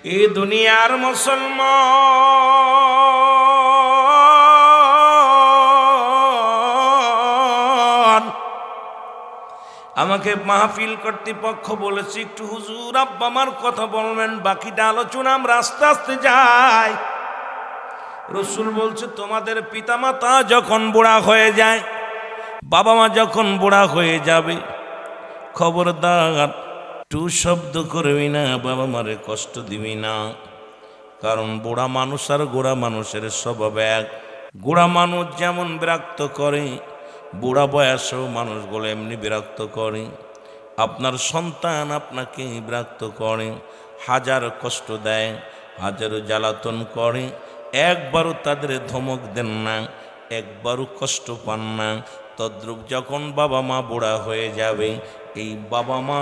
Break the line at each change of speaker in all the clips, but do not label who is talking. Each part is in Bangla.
এই দুনিয়ার মুসলমান, আমাকে মাহফিল কর্তৃপক্ষ বলেছে একটু হুজুর আব্বা আমার কথা বলবেন, বাকিটা আলোচনা আমরা আস্তে আস্তে যাই। রসুল বলছে তোমাদের পিতামাতা যখন বুড়া হয়ে যায়, বাবা মা যখন বুড়া হয়ে যাবে, খবরদার টু শব্দ করবি না, বাবা মারে কষ্ট দিবি না। কারণ বুড়া মানুষ আর গোড়া মানুষের স্বভাব এক। গোড়া মানুষ যেমন বিরক্ত করে, বুড়া বয়সেও মানুষগুলো এমনি বিরক্ত করে। আপনার সন্তান আপনাকে বিরক্ত করে, হাজার কষ্ট দেয়, হাজারো জ্বালাতন করে, একবারও তাদের ধমক দেন না, একবারও কষ্ট পান না। তদ্রূপ যখন বাবা মা বুড়া হয়ে যাবে, এই বাবা মা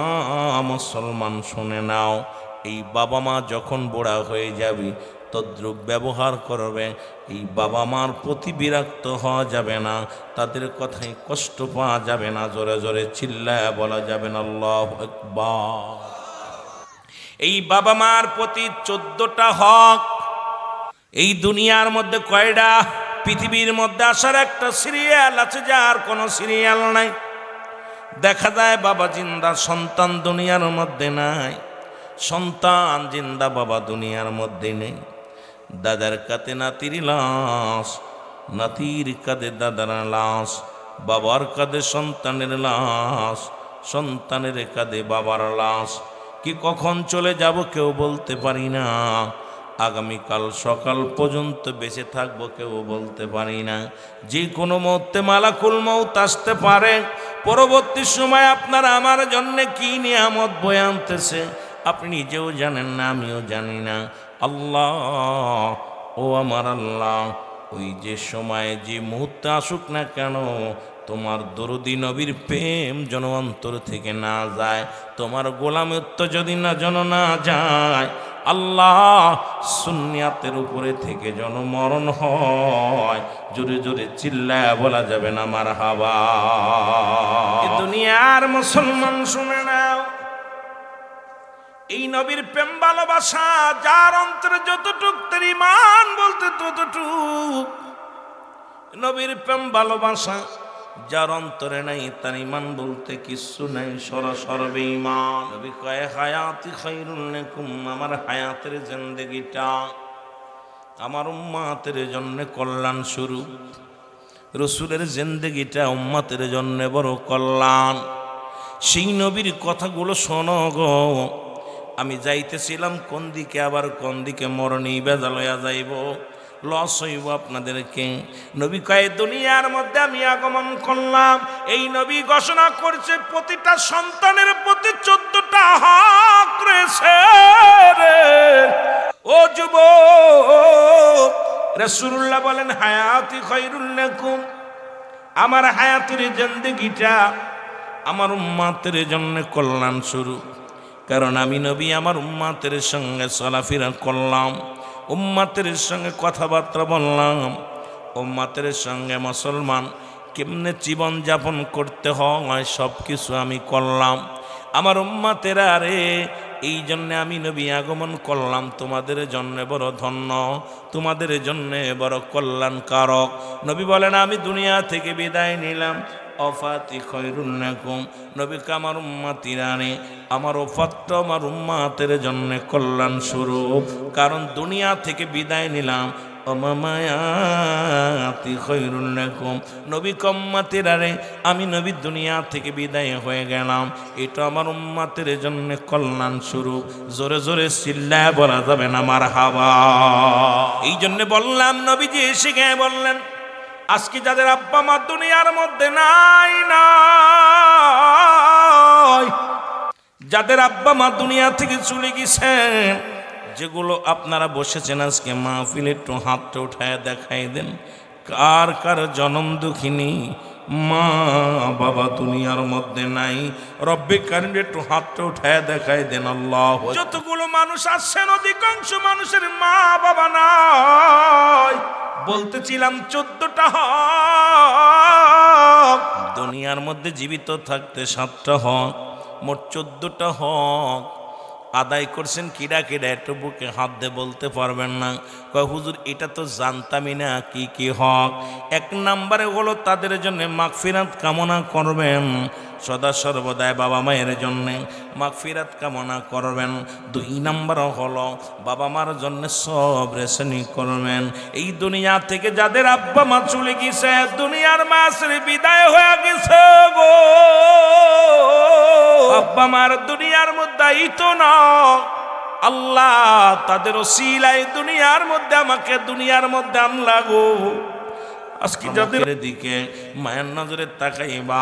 মুসলমান শুনে নাও, এই বাবা মা যখন বুড়া হয়ে যাবে তদ্রূপ ব্যবহার করবে। এই বাবা মার প্রতি বিরক্ত হওয়া যাবে না, তাদের কথায় কষ্ট পাওয়া যাবে না, জোরে জোরে চিল্লায় বলা যাবে না আল্লাহু আকবার। এই বাবা মার প্রতি 14টা হক। এই দুনিয়ার মধ্যে কয়টা? পৃথিবীর মধ্যে আসার একটা সিরিয়াল আছে, যার কোনো সিরিয়াল নাই। দেখা যায় বাবা জিন্দা, সন্তান দুনিয়ার মধ্যে নাই। সন্তান জিন্দা, বাবা দুনিয়ার মধ্যে নেই। দাদার কাঁধে নাতির লাশ, নাতির কাঁধে দাদার লাশ, বাবার কাঁধে সন্তানের লাশ, সন্তানের কাঁধে বাবার লাশ। কি কখন চলে যাব কেউ বলতে পারি না, আগামীকাল সকাল পর্যন্ত বেঁচে থাকবো কেউ বলতে পারি না। যে কোনো মুহূর্তে মালাকুল মউত আসতে পারে। পরবর্তী সময় আপনারা আমার জন্য কি নিয়ামত বয়ে আনতেছে আপনি নিজেও জানেন না, আমিও জানি না। আল্লাহ, ও আমার আল্লাহ, ওই যে সময় যে মুহূর্তে আসুক না কেন, তোমার দরদি নবীর প্রেম যেন অন্তর থেকে না যায়, তোমার গোলামিত্ব যদি না যেন না যায়। আল্লাহ, সুন্নিয়াতের উপরে থেকে যেন মরণ হয়। জোরে জোরে চিল্লায় বলা যাবে না মারহাবা। দুনিয়ার মুসলমান শুনে নাও, এই নবীর প্রেম ভালোবাসা যার অন্তরে যতটুক, তার ঈমান বলতে ততটুক। নবীর প্রেম ভালোবাসা যার অন্তরে নাই, তার ঈমান বলতে কিচ্ছু নাই, সরাসরি বেঈমান। নবী কয় হায়াতি খায়রুল লাকুম, আমার হায়াতের জিন্দেগিটা আমার উম্মতের জন্য কল্যাণ শুরু। রসুলের জিন্দেগিটা উম্মতের জন্য বড় কল্যাণ। সেই নবীর কথাগুলো শোনো গো। আমি যাইতেছিলাম কোন দিকে, আবার কোন দিকে মরণী বেজা লইয়া যাইব, লস হইব আপনাদেরকে। নবী কয় দুনিয়ার মধ্যে আমি আগমন করলাম, এই নবী ঘোষণা করছে প্রতিটা সন্তানের প্রতি 14টা হক রয়েছে রে। ও যুবক, রাসূলুল্লাহ বলেন হায়াতি খায়রুল লাকুম, আমার হায়াতের জিন্দেগিটা আমার উম্মতের জন্য কল্যাণ শুরু। কারণ আমি নবী আমার উম্মতের সঙ্গে চলাফেরা করলাম, উম্মতের সঙ্গে কথাবার্তা বললাম, উম্মতের সঙ্গে মুসলমান কেমনে জীবন যাপন করতে হয় সব কিছু আমি করলাম। আমার উম্মতেরা রে, এই জন্যে আমি নবী আগমন করলাম তোমাদের জন্য বড় ধন্য, তোমাদের জন্য বড় কল্যাণকারক। নবী বলেন আমি দুনিয়া থেকে বিদায় নিলাম, অফাতি খায়রুল লাকুম, নবীকে আমার উম্মতিরা রে, আমার ওফাতটা আমার উম্মতের জন্য কল্যাণ স্বরূপ। কারণ দুনিয়া থেকে বিদায় নিলাম, অমায়াতি খায়রুল লাকুম, নবী উম্মতিরা রে, আমি নবী দুনিয়া থেকে বিদায় হয়ে গেলাম, এটা আমার উম্মতের জন্য কল্যাণ স্বরূপ। জোরে জোরে চিল্লায় বলা যাবে না মারহাবা। এই জন্য বললাম, নবীজি এসে গিয়ে বললেন আজকে যাদের আব্বা মা দুনিয়ার মধ্যে নাই, যাদের আব্বা মা দুনিয়া থেকে চলে গেছেন, যেগুলো আপনারা বসেছেন আজকে মাহফিলে, একটু হাতটা উঠায় দেখাই দেন কার কার জনম দুঃখিনী মা বাবা দুনিয়ার মধ্যে নাই। রব্বে কারিম একটু হাতটা উঠায় দেখাই দেন। আল্লাহ, যতগুলো মানুষ আসছেন অধিকাংশ মানুষের মা বাবা নাই। বলতেছিলাম 14টা হক। দুনিয়ার মধ্যে জীবিত থাকতে 7টা হক, মোট 14টা হক। আদায় করছেন কিডা কিডা, একটু বুকে হাত দিয়ে বলতে পারবেন না? কয় হুজুর এটা তো জানতামই না কি কি হক। এক নম্বরে হলো তাদের জন্য মাগফিরাত কামনা করবেন, সদা সর্বদাই বাবা মায়ের জন্যে মাগফিরাত কামনা করবেন। দুই নম্বর হলো বাবা মার জন্য সব রেশনি করবেন। এই দুনিয়া থেকে যাদের আব্বা মা চলে গেছে, দুনিয়ার মাসের বিদায় হয়ে গেছে গো, আব্বা মার দুনিয়ার মধ্যে তো না, আল্লাহ তাদের ওসিলায় দুনিয়ার মধ্যে আমাকে দুনিয়ার মধ্যে আনলা গো। আজকে যাদের দিকে মায়ের নজরে তাকাইবা,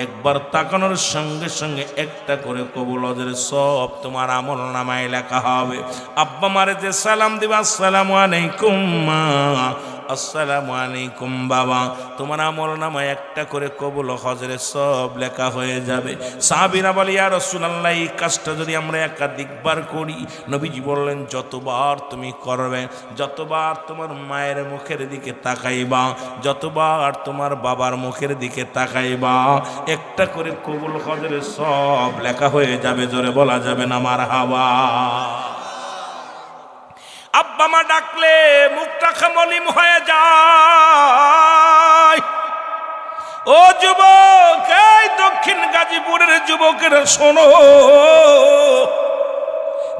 একবার তাকানোর সঙ্গে সঙ্গে একটা করে কবুল হজের সব তোমার আমল নামায় লেখা হবে। আব্বা মারে যে সালাম দিবা, আসসালামু আলাইকুম মা, আসসালামু আলাইকুম বাবা, তোমার আমল নামায় একটা করে কবুল হজের সব লেখা হয়ে যাবে। সাহাবীরা বলে ইয়া রাসূলুল্লাহ, এই কাজটা যদি আমরা একাধিকবার করি, নবীজি বললেন যতবার তুমি করবে, যতবার তোমার মায়ের মুখের দিকে তাকাইবা, যতবার তোমার বাবার মুখের দিকে তাকাইবা, একটা করে কবুল হজের সব লেখা হয়ে যাবে। জোরে বলা যাবে না মারহাবা? আব্বা মা ডাকলে মুখটা মলিন হয়ে যায়। ও যুবক, এই দক্ষিণ গাজীপুরের যুবকেরা শোনো,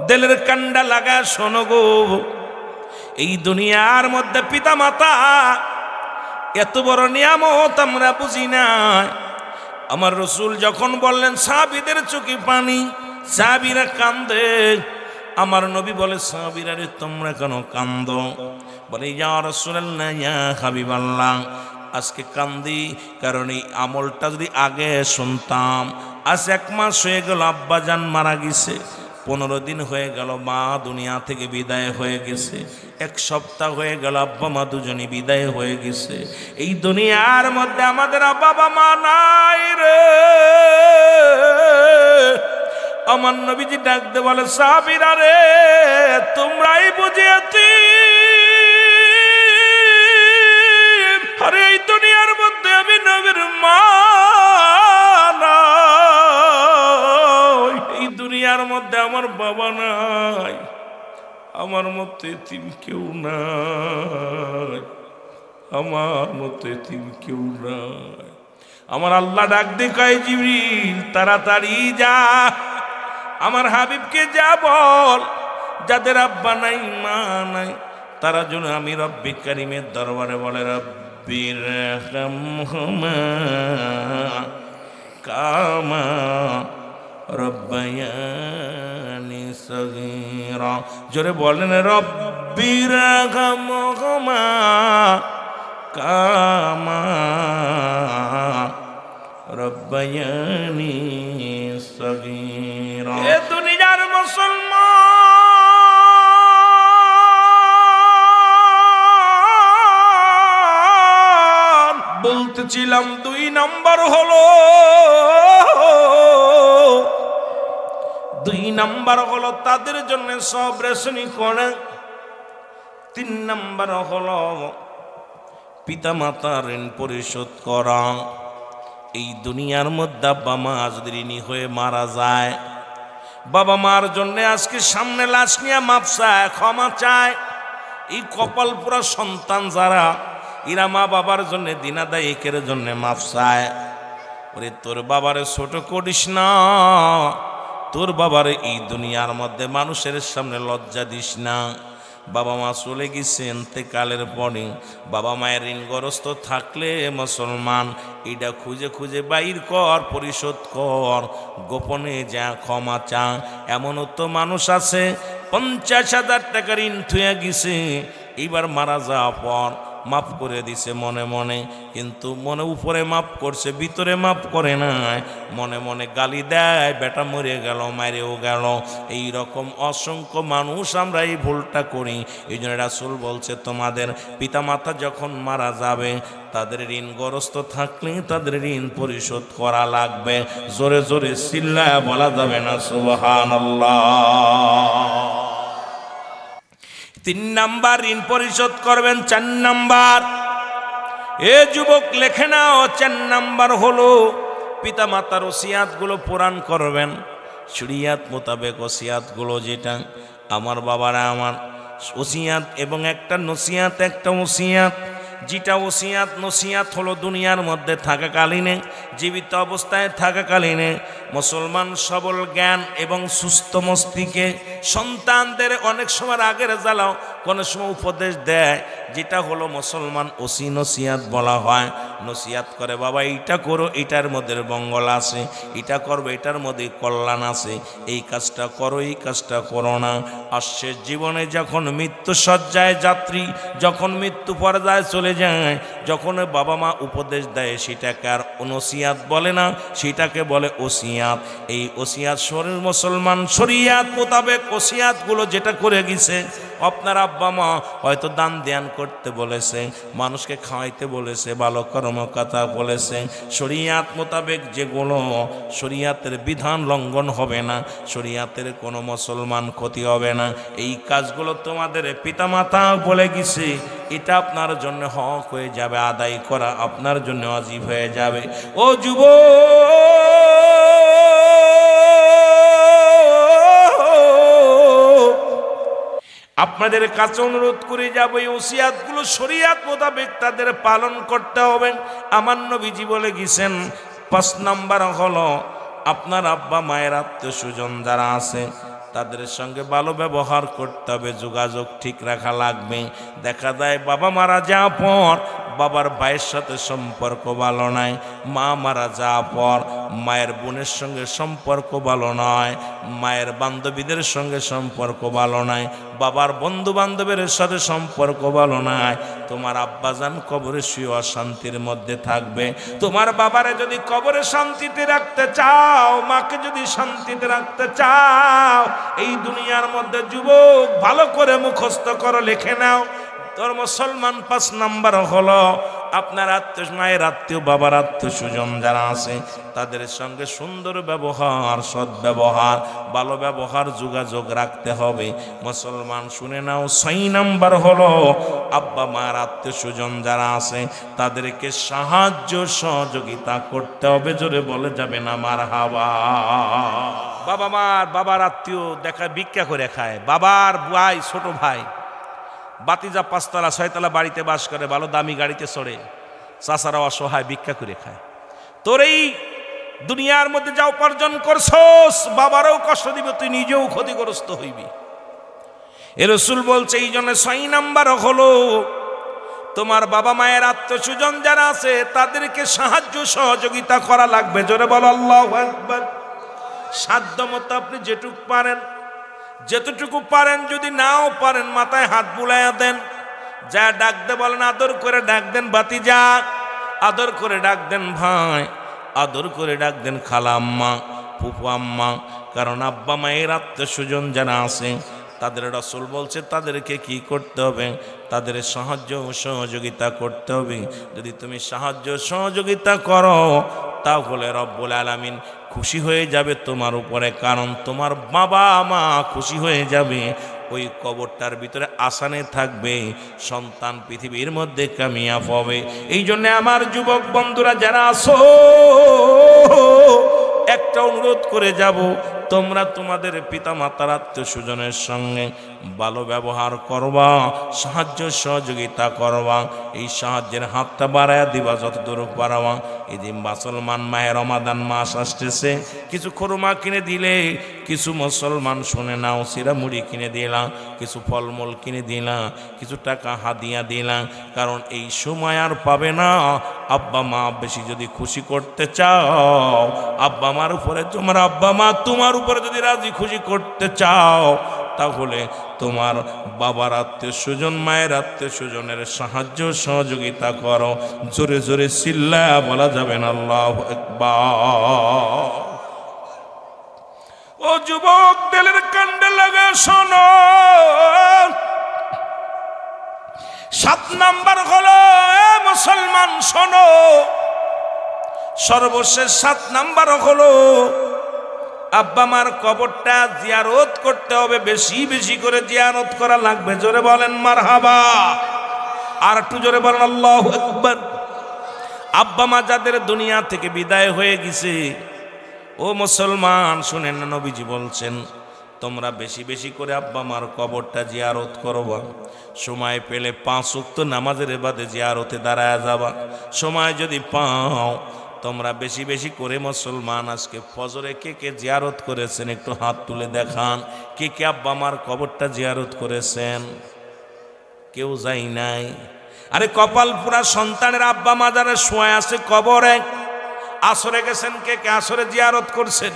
দিলের কান্ডা লাগা শোনো গো। এই দুনিয়ার মধ্যে পিতা মাতা এত বড় নিয়ামত আমরা বুঝি না। আমার রসুল যখন বললেন সাহাবীদের চোখে পানি, সাহাবীরা কান্দে। আমার নবী বলে সাহাবীরা রে তোমরা কেন কান্দো? বলে ইয়া রাসূলুল্লাহ, ইয়া হাবিবাল্লাহ, আজকে কান্দি কারণ এই আমলটা যদি আগে শুনতাম। আজ 1 মাস হয়ে গেল আব্বা জান মারা গেছে, 15 দিন হয়ে গেল মা দুনিয়া থেকে বিদায় হয়ে গেছে, 1 সপ্তাহ হয়ে গেল আব্বা মা দুজনই বিদায় হয়ে গেছে। এই দুনিয়ার মধ্যে আমাদের বাবা মা নাই রে। আমার নবীজি ডাকতে বলে সাহাবীরা রে তোমরাই বুঝিয়াছি, আরে এই দুনিয়ার মধ্যে আমি নবীর মা নাই, এই দুনিয়ার মধ্যে আমার বাবা নাই, আমার মতো এতিম কেউ নাই, আমার মতো এতিম কেউ নাই। আমার আল্লাহ ডাক দিয়ে কয় জিবরিল তাড়াতাড়ি যা, আমার হাবিবকে যা বল, যাদের আব্বা নাই মা নাই তারা যেন আমি রব্বি কারিমের দরবারে বলে রব্বির রহমহুমা কামা রব্বায়ানি সগীরা। জোরে বলেন রব্বির রহমহুমা কামা রব্বায়ানি সগীরা। এ দুনিয়ার মুসলমান বলতেছিলাম 2 নম্বর হলো, 2 নম্বর হলো তাদের জন্য সব রেশনি করে। 3 নম্বর হলো পিতা মাতার ঋণ পরিশোধ করা। এই দুনিয়ার মধ্যে বাবা মা যদি ঋণী হয়ে মারা যায়, বাবা মার জন্য আজকে সামনে লাশ নিয়ে মাপ চায়, ক্ষমা চায়। এই কপাল পুরা সন্তান যারা, এরা মা বাবার জন্য দিনাদায়িকের জন্য মাপ চায়। ওরে তোর বাবারে ছোট করিস না, তোর বাবারে এই দুনিয়ার মধ্যে মানুষের সামনে লজ্জা দিস না। বাবা মা চলে গেছে এতেকালের পরে, বাবা মায়ের ঋণগ্রস্ত থাকলে মুসলমান এটা খুঁজে খুঁজে বাইর কর, পরিশোধ কর, গোপনে যা ক্ষমা চা। এমনও তো মানুষ আছে 50,000 টাকা ঋণ থুয়ে গেছে, এইবার মারা যাওয়ার পর মাফ করে দিছে মনে মনে, কিন্তু মনে উপরে মাফ করছে, ভিতরে মাফ করে নাই, মনে মনে গালি দেয়, বেটা মরে গেল, মারেও গেল। এই রকম অসংখ্য মানুষ আমরা এই ভুলটা করি। এই জন্য রাসূল বলছে তোমাদের পিতামাতা যখন মারা যাবে, তাদের ঋণগ্রস্ত থাকলে তাদের ঋণ পরিশোধ করা লাগবে। জোরে জোরে চিল্লায়া বলা যাবে না সুবহানাল্লাহ। 3 নাম্বার ঋণ পরিশোধ করবেন। 4 নাম্বার, এ যুবক লেখে নাও, 4 নাম্বার হলো পিতা মাতার ওসিয়াতগুলো পূরণ করবেন। শরিয়াত মোতাবেক ওসিয়াতগুলো যেটা আমার বাবারা আমার ওসিয়াত এবং একটা নসিয়াত একটা ওসিয়াত, যেটা ওসিয়াত নসিয়াত হলো দুনিয়ার মধ্যে থাকাকালীনে, জীবিত অবস্থায় থাকাকালীনে মুসলমান সবল জ্ঞান এবং সুস্থ মস্তিষ্কে সন্তানদের অনেক সময় আগের জ্বালাও কোনো সময় উপদেশ দেয়, যেটা হলো মুসলমান ওসি নসিয়াত বলা হয়। নসিয়াত করে, বাবা এইটা করো, এটার মধ্যে মঙ্গল আছে, এটা করবে, এটার মধ্যে কল্যাণ আছে, এই কাজটা করো, এই কাজটা করো না। আর শেষ জীবনে যখন মৃত্যু সজ্জায় যাত্রী, যখন মৃত্যু পর্যায়ে চলে যায়, যখন বাবা মা উপদেশ দেয়, সেটাকে আর নসিয়াত বলে না, সেটাকে বলে ওসিয়াত। এই ওসিয়াত শরীর মুসলমান শরিয়াত মোতাবেক ওসিয়াতগুলো যেটা করে গেছে, আপনার আব্বা মা হয়তো দান ধ্যান করতে বলেছে, মানুষকে খাওয়াইতে বলেছে, ভালো কর্মকথা বলেছে, শরিয়াত মোতাবেক যেগুলো শরিয়াতের বিধান লঙ্ঘন হবে না, শরিয়াতের কোনো মুসলমান ক্ষতি হবে না, এই কাজগুলো তোমাদের পিতামাতা বলে গেছে, এটা আপনার জন্য হক হয়ে যাবে, আদায় করা আপনার জন্য ওয়াজিব হয়ে যাবে। ও আপনাদের কাছে অনুরোধ করে যাবো, এই ওসিয়াতগুলো শরিয়াত মোতাবেক তাদের পালন করতে হবে। আমার নবীজি বলে গেছেন, 5 নাম্বার হলো আপনার আব্বা মায়ের আত্মীয় স্বজন যারা আছে তাদের সঙ্গে ভালো ব্যবহার করতে হবে, যোগাযোগ ঠিক রাখা লাগবে। দেখা যায় বাবা মারা যাওয়ার পর বাবার ভাইয়ের সাথে সম্পর্ক ভালো নাই, মা মারা যাওয়ার পর মায়ের বোনের সঙ্গে সম্পর্ক ভালো নয়, মায়ের বান্ধবীদের সঙ্গে সম্পর্ক ভালো নাই, বাবার বন্ধু বান্ধবের সাথে সম্পর্ক ভালো নাই। তোমার আব্বাজান কবরে শুয়ে অশান্তির মধ্যে থাকবে। তোমার বাবারে যদি কবরে শান্তিতে রাখতে চাও, মাকে যদি শান্তিতে রাখতে চাও, এই দুনিয়ার মধ্যে যুবক ভালো করে মুখস্থ করো, লিখে নাও। তোর মুসলমান 5 নাম্বার হলো আপনার আত্মীয়, মায়ের আত্মীয়, বাবার আত্মীয় স্বজন যারা আছে তাদের সঙ্গে সুন্দর ব্যবহার, সৎ ব্যবহার, ভালো ব্যবহার, যোগাযোগ রাখতে হবে। মুসলমান শুনে নাও, 6 নাম্বার হলো আব্বা মার আত্মীয় স্বজন যারা আছে তাদেরকে সাহায্য সহযোগিতা করতে হবে। জোরে বলে যাবে না মারহাবা। বাবার আত্মীয় দেখা ভিক্ষা করে খায়, বাবার ভাই, ছোট ভাই, বাতিজা 5 তলা 6 তলা বাড়িতে বাস করে, ভালো দামি গাড়িতে চড়ে, চাচারা অসহায় ভিক্ষা করে খায়। তোর এই দুনিয়ার মধ্যে যা উপার্জন করছস, বাবারও কষ্ট দিবে, তুই নিজেও ক্ষতিগ্রস্ত হইবি। এ রাসূল বলছে, এই জন্য 6 নাম্বার হলো তোমার বাবা মায়ের আত্মীয় স্বজন যারা আছে তাদেরকে সাহায্য সহযোগিতা করা লাগবে। জোরে বলো আল্লাহু আকবার। সাধ্য মতো আপনি যেটুকু পারেন, যতটুকু পারেন, যদি নাও পারেন মাথায় হাত বুলাইয়া দেন, যা ডাক দে বলেন, আদর করে ডাক দেন ভাতিজা, আদর করে ডাক দেন ভাই, আদর করে ডাক দেন খালা আম্মা, ফুফু আম্মা। কারণ আব্বা মায়ের আত্মীয় স্বজন যারা আছে তাদের রাসূল বলছে তাদেরকে কি করতে হবে, তাদের সাহায্য সহযোগিতা করতে হবে। যদি তুমি সাহায্য সহযোগিতা করো তাহলে রব্বুল আলামিন খুশি হয়ে যাবে তোমার উপরে, কারণ তোমার বাবা মা খুশি হয়ে যাবে। ওই কবরটার ভিতরে আসানে থাকবে, সন্তান পৃথিবীর মধ্যে কামিয়াব হবে। এই জন্য আমার যুবক বন্ধুরা যারা আছো, একটা অনুরোধ করে যাব, তোমরা তোমাদের পিতা মাতার আত্মীয় স্বজনের সঙ্গে ভালো ব্যবহার করবা, সাহায্য সহযোগিতা করবা, এই সাহায্যের হাতটা বাড়াইয়া দিবা যতদূর পারবা। এই দিন মুসলমান মাহে রমাদান মাস আসতেছে, কিছু খুরমা কিনে দিলে, কিছু মুসলমান শুনে নাও সিরা মুড়ি কিনে দিলাম, কিছু ফলমূল কিনে দিলাম, কিছু টাকা হাদিয়া দিলাম। কারণ এই সময় আর পাবে না। আব্বা মা বেশি যদি খুশি করতে চাও, আব্বা মার উপরে তোমার আব্বা মা তোমার উপরে যদি রাজি খুশি করতে চাও, তাহলে তোমার বাবার আত্মীয় স্বজন, মায়ের আত্মীয় স্বজনের সাহায্য সহযোগিতা করো। জোরে জোরে চিল্লা বলা যাবে না আল্লাহু আকবার। ও যুবক, দিলের কাণ্ডে লাগা শোনো, 7 নাম্বার হলো, এ মুসলমান শোনো, সর্বশেষ 7 নাম্বার হলো আব্বা মার কবরটা জিয়ারত করতে হবে, বেশি বেশি করে জিয়ারত করা লাগবে। জোরে বলেন মারহাবা। আর একটু জোরে বলেন আল্লাহু আকবার। আব্বা মা যাদের দুনিয়া থেকে বিদায় হয়ে গেছে, ও মুসলমান শুনেন না, নবীজি বলছেন তোমরা বেশি বেশি করে আব্বা মার কবরটা জিয়ারত করবা, সময় পেলে 5 ওয়াক্ত নামাজের বাদে জিয়ারতে দাঁড়ায় যাবা। সময় যদি পাও তোমরা বেশি বেশি করে মুসলমান আজকে ফজরে কে কে জিয়ারত করেছেন একটু হাত তুলে দেখান। কে কে আব্বা মার কবরটা জিয়ারত করেছেন? কেউ যাই নাই। আরে কপাল পুরা সন্তানের আব্বা মা যারা শুয়ে আছে কবরে, আসরে গেছেন কে কে? আসরে জিয়ারত করছেন।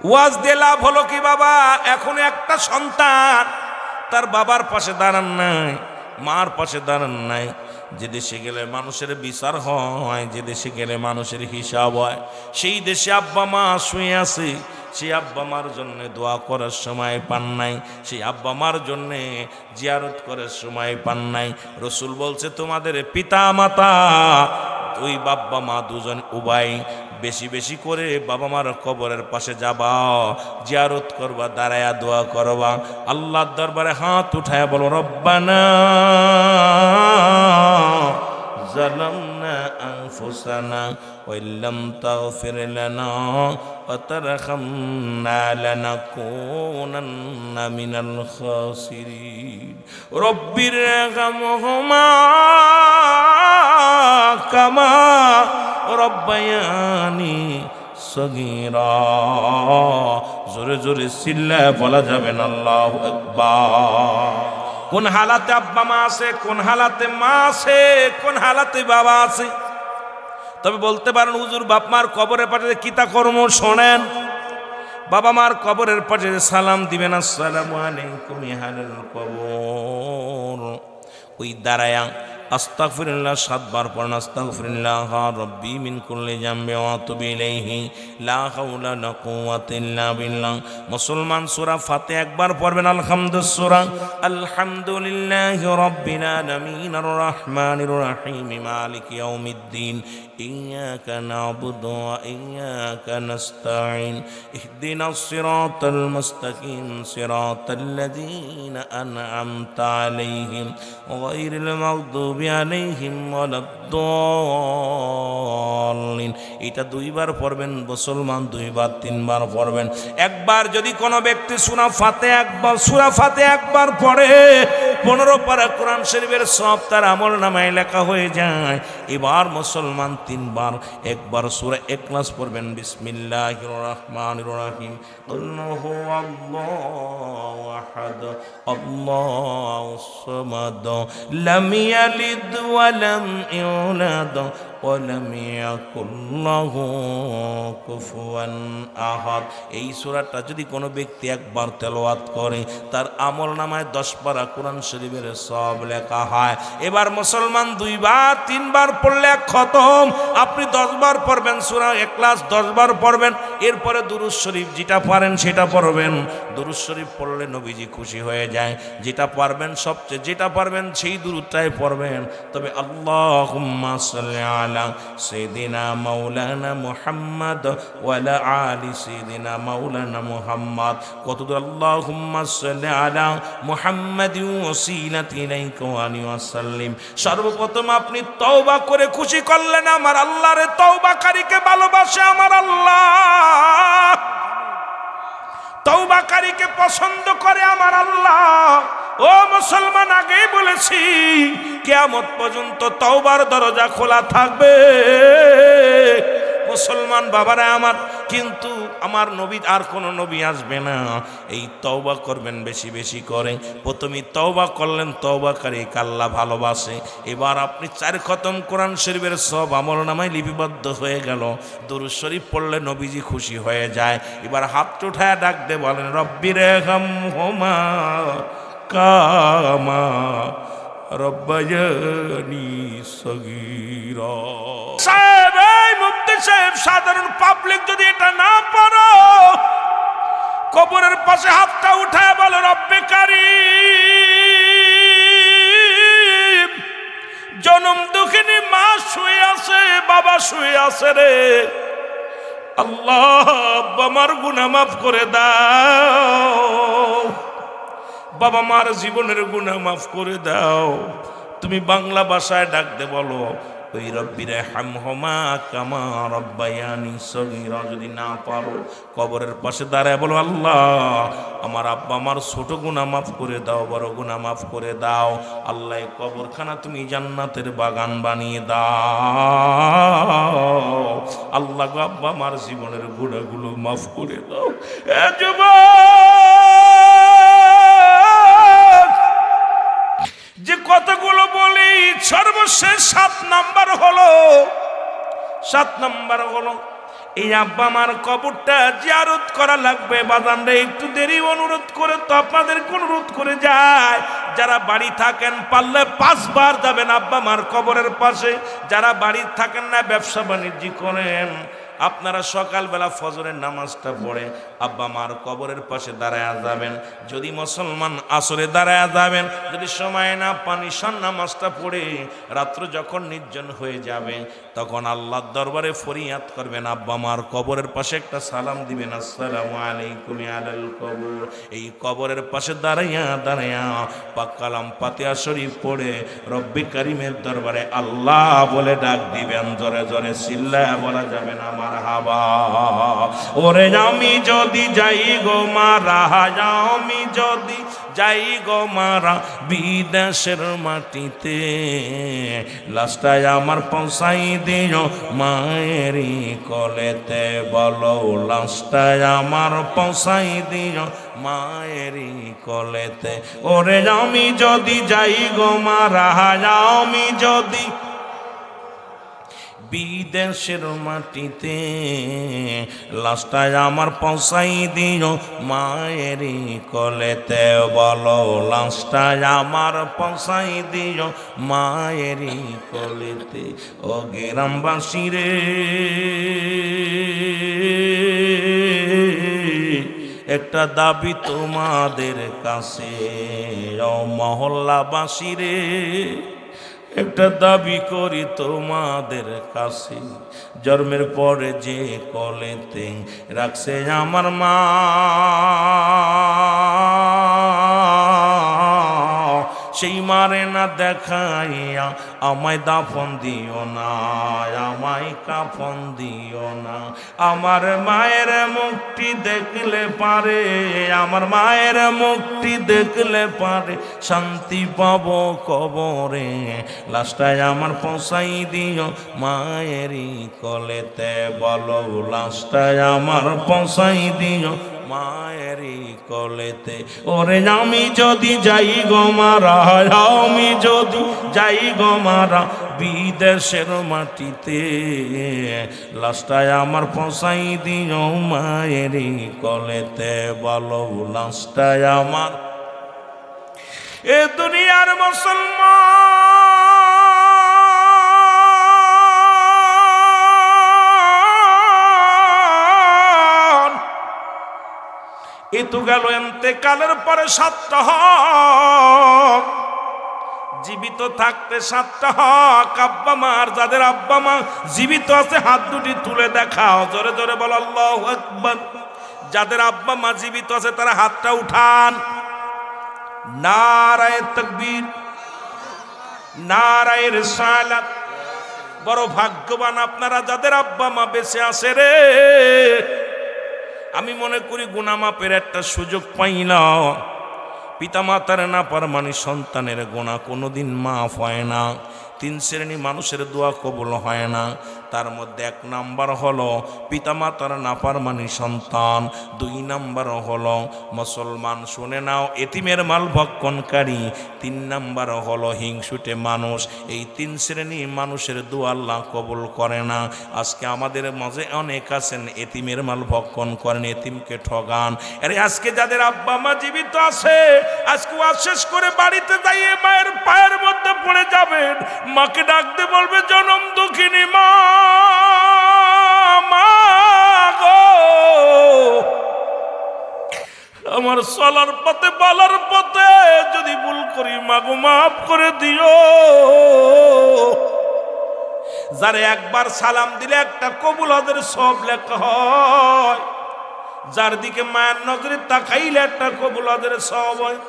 ওয়াজ দিয়ে লাভ হলো কি বাবা? এখন একটা সন্তান তার বাবার পাশে দাঁড়ান নাই, মার পাশে দাঁড়ান নাই। যে দেশে গেলে মানুষের বিচার হয়, যে দেশে গেলে মানুষের হিসাব হয়, সেই দেশে আব্বা মা শুয়ে আছে, সেই আব্বা মার জন্য দোয়া করার সময় পান নাই, সেই আব্বা মার জন্য জিয়ারত করার সময় পান নাই। রসুল বলছে তোমাদের পিতা মাতা দুই বাবা মা দুজন উভয় বেশি বেশি করে বাবা মার কবরের পাশে যাবা, জিয়ারত করবা, দাঁড়ায়া দোয়া করবা, আল্লাহর দরবারে হাত উঠায় বলো রব্বানা জালামনা আনফুসানা ওয়া ইল্লাম তাগফির লানা ওয়া তারহামনা লানাকুনান্না মিনাল খাসিরিন। রব্বিরহামহুমা কামা রব্বায়ানি সগীরা। জোরে জোরে চিল্লায় বলা যাবে না আল্লাহু আকবার। কোন হালাতে আব্বা মা আছে, কোন হালাতে মা আছে, কোন হালাতে বাবা আছে? তবে বলতে পারেন হুজুর বাপ মার কবরের পাশে কিতা কর্ম শোনেন। বাবা মার কবরের পাশে সালাম দিবেন, আসসালামু আলাইকুম ইহানাল কবর। ওই দাঁড়ায়া আস্তাগফিরুল্লাহ 7 বার পড়েন, আস্তাগফিরুল্লাহ রব্বি মিন কুল্লি জামবি ওয়া আতুবু ইলাইহি লা হাওলা ওয়া লা কুওয়াতা ইল্লা বিল্লাহ। মুসলমান সূরা ফাতিহা একবার পড়বেন, আলহামদুলিল্লাহ সূরা আলহামদুলিল্লাহি রাব্বিল আলামিন আর রহমানির রহিম মালিকি ইয়াউমিদ্দিন ইয়্যাকা না'বুদু ওয়া ইয়্যাকা নাস্তাঈন ইহদিনাস সিরাতাল মুস্তাকিম সিরাতাল্লাযীনা আন'আমতা আলাইহিম গায়রিল মাগদুবি আলাইহিম ওয়ালাদ-দাল্লিন। এটা 2 বার পড়বেন মুসলমান, 2 বার 3 বার পড়বেন। একবার যদি কোনো ব্যক্তি সূরা ফাতিহা একবার পড়ে 15 পারা কোরআন শরীফের সওয়াব তার আমলনামায় লেখা হয়ে যায়। এবার মুসলমান 3 বার, একবার সূরা ইখলাস পড়বেন, বিসমিল্লাহির রহমানির রহিম আল্লাহু আল্লাহু আহাদ আল্লাহুস সামাদ লাম ইয়ালিদ ওয়া লাম ইউলাদ ওয়া লাম ইয়াকুল লাহু কুফুয়ান আহাদ। এই সূরাটা যদি কোনো ব্যক্তি একবার তেলাওয়াত করে তার আমলনামায় 10 পারা কোরআন শরীফের সওয়াব লেখা হয়। এবার মুসলমান 2 বার 3 বার পড়লে খতম। আপনি 10 বার পড়বেন সূরা ইখলাস, 10 বার পড়বেন, এরপরে দুরূদ শরীফ যেটা পারেন সেটা পড়বেন। দুরূদ শরীফ পড়লে নবীজি খুশি হয়ে যায়। যেটা পারবেন সবচেয়ে যেটা পারবেন সেই দুরূদটাই পড়বেন। তবে আল্লাহুম্মা সাল্লি আলা সাইয়্যিদিনা মাওলানা মুহাম্মদ ওয়া আলা আলি সাইয়্যিদিনা মাওলানা মুহাম্মদ। কতদূর আল্লাহুম্মা সাল্লি আলা মুহাম্মাদিন ওয়াসিলাতি ইলাইকা ওয়া আলিহি ওয়াসাল্লিম। সর্বপ্রথম আপনি তওবা করে খুশি করলেন আমার আল্লাহ রে, তওবাকারীকে ভালোবাসে আমার আল্লাহ, তওবাকারীকে পছন্দ করে আমার আল্লাহ। ও মুসলমান, আগেই বলেছি কিয়ামত পর্যন্ত তওবার দরজা খোলা থাকবে। মুসলমান বাবারা আমার, কিন্তু আমার নবী আর কোনো নবী আসবে না। এই তওবা করবেন বেশি বেশি করে। প্রথমে তওবা করলেন, তওবাকারীকে আল্লাহ ভালোবাসে। এবার আপনি 4 খতম কোরআন শরীফের সব আমলনামায় লিপিবদ্ধ হয়ে গেল। দুরূদ শরীফ পড়লে নবীজি খুশি হয়ে যায়। এবার হাত উঠায় ডাক দে বলেন রব্বিরহামহুমা কামা রব্বায়ানি সগীরা। সাহেব, এই মুফতি সাহেব, সাধারণ পাবলিক যদি এটা না পারো, কবরের পাশে হাতটা উঠায় বলো রব্বে কারীম, জনম দুঃখিনী মা শুয়ে আছে, বাবা শুয়ে আছে রে আল্লাহ, আমার গুনাহ মাফ করে দাও, বাবা মার জীবনের গুনাহ মাফ করে দাও। তুমি বাংলা ভাষায় ডাক দে বলো ওই রব্বিরে হামহুমা কামা রব্বায়ানি সগীরা যদি না পারো কবরের পাশে দাঁড়ায় বলো, আল্লাহ আমার আব্বা আমার ছোট গুনাহ মাফ করে দাও, বড় গুনাহ মাফ করে দাও। আল্লাহ কবরখানা তুমি জান্নাতের বাগান বানিয়ে দাও। আল্লাহ গো আব্বা আমার জীবনের গুনাহগুলো মাফ করে দাও। এ যুবক, যে কথাগুলো বলি সর্বশেষ 7 নাম্বার হলো এই আব্বা আমার কবরটা জিয়ারত করা লাগবে। বাজানরে একটু দেরি অনুরোধ করে তো আপনাদেরকে অনুরোধ করে যায়, যারা বাড়ি থাকেন পারলে 5 বার যাবেন আব্বা আমার কবরের পাশে। যারা বাড়ি থাকেন না, ব্যবসা বাণিজ্য করেন, আপনারা সকালবেলা ফজরের নামাজটা পড়ে আব্বা মার কবরের পাশে দাঁড়ায় যাবেন। যদি মুসলমান আসরে দাঁড়ায় যাবেন, যদি সময় না পান ঈশান নামাজটা পড়ে রাত্র যখন নির্জন হয়ে যাবে তখন আল্লাহর দরবারে ফরিয়াদ করবেন, আব্বা মার কবরের পাশে একটা সালাম দিবেন, আসসালামু আলাইকুম আলাল কবর। এই কবরের পাশে দাঁড়াইয়া পাক কালাম ফাতিহা শরীফ পড়ে রব্বি কারিমের দরবারে আল্লাহ বলে ডাক দিবেন। জোরে জোরে চিল্লায়া বলা যাবে না মারহাবা। ওরে আমি যদি যাই গো মারা, আমি যদি যাই গো মারা বিদেশের মাটিতে, লাস্টায় আমার পৌঁছাই দিও মায়েরই কলেতে, বলো লাস্টায় আমার পৌঁছাই দিও মায়েরই কলেতে। ওরে আমি যদি যাই গো মারা, আমি যদি বিদেশের মাটিতে, লাস্টায় আমার পৌঁছাই দিও মায়েরই কলেতে, বলো লাস্টায় আমার পৌঁছাই দিও মায়েরই কলেতে। ও গ্রামবাসী রে, একটা দাবি তোমাদের কাছে, ও মহল্লাবাসী রে, একটা দাবি করি তোমাদের কাছে। জন্মের পরে যে কলেতে রাখছে আমার মা, সেই মারে না দেখাইয়া আমায় দাফন দিও না, আমায় কাফন দিও না। আমার মায়ের মুখটি দেখলে পারে, আমার মায়ের মুখটি দেখলে পারে শান্তি পাবো কবরে, লাস্টায় আমার পৌঁছাই দিও মায়েরই কলেতে, বলো লাস্টায় আমার পৌঁছাই দিও মায়েরই কলেতে। ওরে আমি যদি যাই গো মারা, আমি যদি যাই গো মারা বিদেশের মাটিতে, লাস্টায় আমার পৌঁছাই দিও মায়েরই কলেতে, বলো লাস্টায় আমার। এ দুনিয়ার মুসলমান, এ তো গেল এন্তেকালের পরে 7টা হক, জীবিত থাকতে 7টা হক। আব্বা মার, যাদের আব্বা মা জীবিত আছে হাত দুটি তুলে দেখাও, জোরে জোরে বলো আল্লাহু আকবার। যাদের আব্বা মা জীবিত আছে তারা হাতটা উঠান। নারায়ে তাকবীর, নারায়ে রিসালাত। বড় ভাগ্যবান আপনারা যাদের আব্বা মা বেঁচে আছে রে। আমি মনে করি গুনাহ মাপের একটা সুযোগ পাইলাম। পিতামাতার নাফরমানি সন্তানের গুনাহ কোনোদিন মাফ হয় না। 3 শ্রেণী মানুষের দোয়া কবুল হয় না। তার মধ্যে 1 নাম্বার হলো পিতামাতার নাফরমানি সন্তান, 2 নাম্বার হলো মুসলমান, শুনে নাও, এতিমের মাল ভক্ষণকারী, 3 নাম্বার হলো হিংসুটে মানুষ। এই 3 শ্রেণী মানুষের দোয়া আল্লাহ কবুল করে না। আজকে আমাদের মাঝে অনেক আছেন এতিমের মাল ভক্ষণ করেন, এতিমকে ঠগান। আরে আজকে যাদের আব্বা মা জীবিত আছে, আজকে ওয়াজ শেষ করে বাড়িতে যাইয়ে মায়ের পায়ের মধ্যে পড়ে যাবেন, মাকে ডাকতে বলবে জনম দুঃখিনী মা, মা গো, আমার চলার পথে বলার পথে যদি ভুল করি মাগো মাফ করে দিও। যারে একবার সালাম দিলে একটা কবুল হজের সব লেখা হয়, যার দিকে মায়ের নজরে তাকাইলে একটা কবুল হজের সব হয়।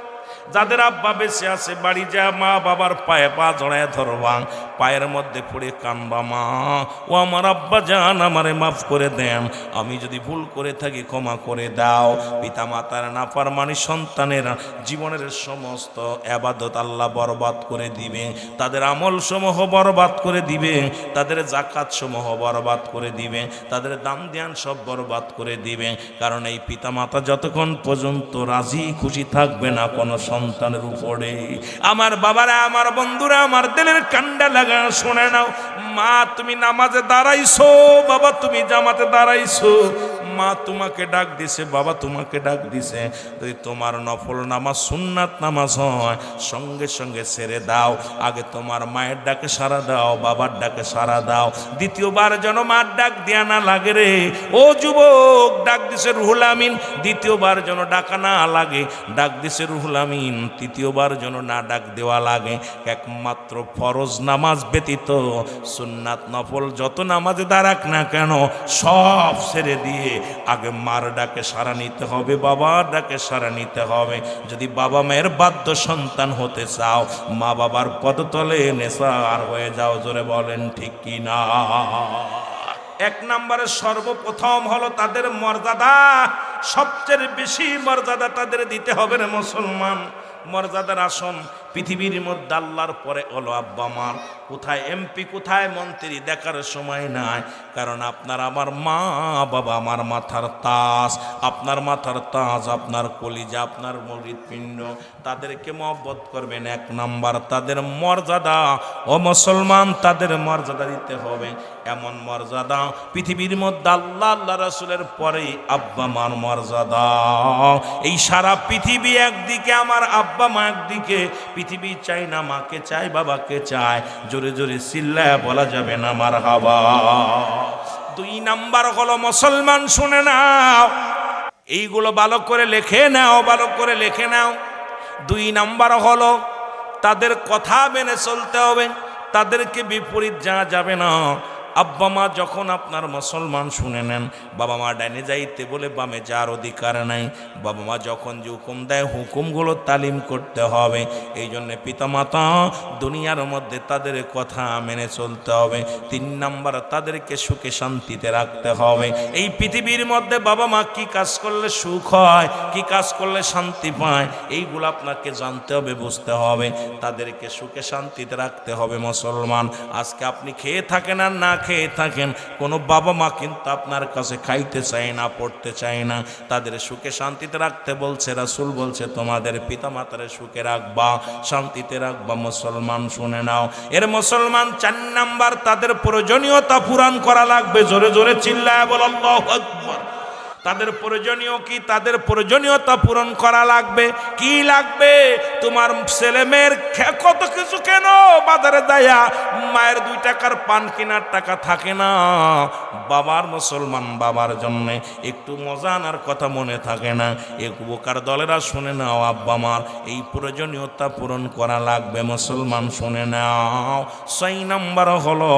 যাদের আব্বা বেঁচে আছে বাড়ি যা মা বাবার পায়ে পা জড়ায় ধরবা, পায়ের মধ্যে পড়ে কানবা, মা ও আমার আব্বা জান আমারে মাফ করে দেন, আমি যদি ভুল করে থাকি ক্ষমা করে দাও। পিতা মাতার নাফরমানি সন্তানেরা জীবনের সমস্ত ইবাদত আল্লাহ বরবাদ করে দিবে, তাদের আমল সমূহ বরবাদ করে দিবে, তাদের যাকাত সমূহ বরবাদ করে দিবে, তাদের দান ধ্যান সব বরবাদ করে দিবে। কারণ এই পিতা মাতা যতক্ষণ পর্যন্ত রাজি খুশি থাকবে না কোনো সন্তানের উপরে। আমার বাবারা, আমার বন্ধুরা, আমার দিলের কান্ডা লাগা শুনে নাও। মা তুমি নামাজে দাঁড়াইছো, বাবা তুমি জামাতে দাঁড়াইছো, মা তোমাকে ডাক দিছে, বাবা তোমাকে ডাক দিছে, যদি তোমার নফল নামাজ সুন্নাত নামাজ হয় সঙ্গে সঙ্গে ছেড়ে দাও। আগে তোমার মায়ের ডাকে সাড়া দাও, বাবার ডাকে সাড়া দাও, দ্বিতীয়বার যেন মার ডাক দেয়া না লাগে রে। ও যুবক, ডাক দিছে রুহুল আমিন, দ্বিতীয়বার যেন ডাকা না লাগে। ডাক দিছে রুহুল আমিন, তৃতীয়বার যেন না ডাক দেওয়া লাগে। একমাত্র ফরজ নামাজ ব্যতীত সুন্নাত নফল যত নামাজে দাঁড়াক না কেন সব ছেড়ে দিয়ে আগে মার ডাকে সাড়া নিতে হবে, বাবার ডাকে সাড়া নিতে হবে। যদি বাবা মায়ের বাধ্য সন্তান হতে চাও, মা বাবার পদতলে নেশার হয়ে যাও। জোরে বলেন ঠিক কি না? এক নম্বরে সর্বপ্রথম হলো তাদের মর্যাদা, সবচেয়ে বেশি মর্যাদা তাদের দিতে হবে রে মুসলমান। মর্যাদার আসন পৃথিবীর মধ্যে আল্লাহর পরে হলো আব্বা মার। কোথায় এমপি, কোথায় মন্ত্রী দেখার সময় নাই, কারণ আপনার আমার মা বাবা আমার মাথার তাজ, আপনার মাথার তাজ, আপনার কলিজা, আপনার হৃৎপিণ্ড, তাদেরকে মহব্বত করবেন। এক নাম্বার তাদের মর্যাদা, ও মুসলমান তাদের মর্যাদা দিতে হবে। এমন মর্যাদা পৃথিবীর মধ্যে আল্লাহ আল্লাহ রাসূলের পরেই আব্বা মার মর্যাদা। এই সারা পৃথিবী একদিকে, আমার আব্বা মা একদিকে, পৃথিবী চাই না মাকে চাই বাবাকে চাই, জোরে জোরে চিল্লায় বলা যাবে না মারহাবা। দুই নাম্বার হলো মুসলমান শুনে নাও, এইগুলো ভালো করে লিখে নাও, ভালো করে লিখে নাও। দুই নাম্বার হলো তাদের কথা মেনে চলতে হবে, তাদেরকে বিপরীত যাওয়া যাবে না। আব্বা মা যখন আপনার মুসলমান শুনে নেন, বাবা মা ডাইনে যাইতে বলে বামে যাওয়ার অধিকার নাই। বাবা মা যখন যে হুকুম দেয় হুকুমগুলো তালিম করতে হবে। এই জন্যে পিতামাতা দুনিয়ার মধ্যে তাদের কথা মেনে চলতে হবে। তিন নাম্বার তাদেরকে সুখে শান্তিতে রাখতে হবে। এই পৃথিবীর মধ্যে বাবা মা কি কাজ করলে সুখ হয়, কি কাজ করলে শান্তি পায়, এইগুলো আপনাকে জানতে হবে, বুঝতে হবে। তাদেরকে সুখে শান্তিতে রাখতে হবে মুসলমান। আজকে আপনি খেয়ে থাকেন আর না খেয়ে থাকেন, কোনো বাবা মা কিন্তু আপনার কাছে খাইতে চায় না, পড়তে চায় না। তাদের সুখে শান্তিতে রাখতে বলছে রাসূল, বলছে তোমাদের পিতা মাতার সুখে রাখবা, শান্তিতে রাখবা। মুসলমান শুনে নাও, এর মুসলমান চার নাম্বার তাদের প্রয়োজনীয়তা পূরণ করা লাগবে। জোরে জোরে চিল্লায় বল আল্লাহু আকবার। তাদের প্রয়োজনীয় কি? তাদের প্রয়োজনীয়তা পূরণ করা লাগবে। কি লাগবে? তোমার ছেলে মেয়ের কত কিছু কেন বাজারে যায়া মায়ের 2 টাকার পান কেনার টাকা থাকে না, বাবার মুসলমান বাবার জন্য একটু মজা আনার কথা মনে থাকে না। এক বোকার দলেরা শুনে নাও, আব্বা মার এই প্রয়োজনীয়তা পূরণ করা লাগবে। মুসলমান শুনে নাও। 6 নাম্বার হলো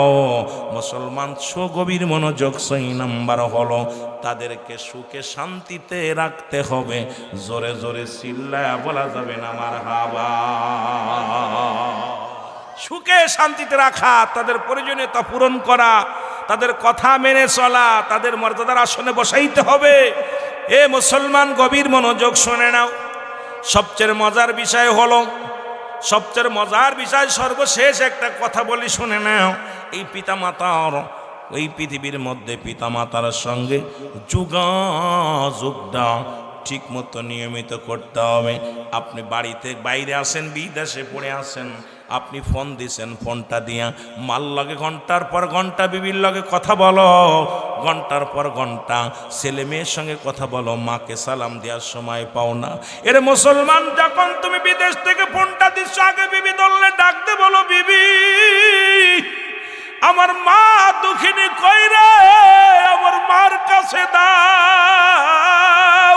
মুসলমান, গভীর মনোযোগ, 6 নাম্বার হলো তাদেরকে সুখে শান্তিতে রাখতে হবে। জোরে জোরে চিল্লায়া বলা যাবে না মারহাবা। সুখে শান্তিতে রাখা, তাদের প্রয়োজনীয়তা পূরণ করা, তাদের কথা মেনে চলা, তাদের মর্যাদার আসনে বসাইতে হবে। এ মুসলমান গভীর মনোযোগ শুনে নাও। সবচেয়ে মজার বিষয় হলো, সবচেয়ে মজার বিষয় সর্বশেষ একটা কথা বলি শুনে নাও। এই পিতা মাতার, ওই পৃথিবীর মধ্যে পিতা মাতার সঙ্গে যোগাযোগটা ঠিক মতো নিয়মিত করতে হবে। আপনি বাড়িতে বাইরে আসেন, বিদেশে পড়ে আসেন, আপনি ফোন দিছেন, ফোনটা দিয়া মাল লগে ঘন্টার পর ঘন্টা বিবির লগে কথা বলো, ঘন্টার পর ঘন্টা ছেলে মেয়ের সঙ্গে কথা বলো, মাকে সালাম দেওয়ার সময় পাও না। এর মুসলমান, যখন তুমি বিদেশ থেকে ফোনটা দিচ্ছ, আগে বিবি ধরলে ডাকতে বলো, বিবি আমার মা দুঃখিনী কই রে, আমার মার কাছে দাও।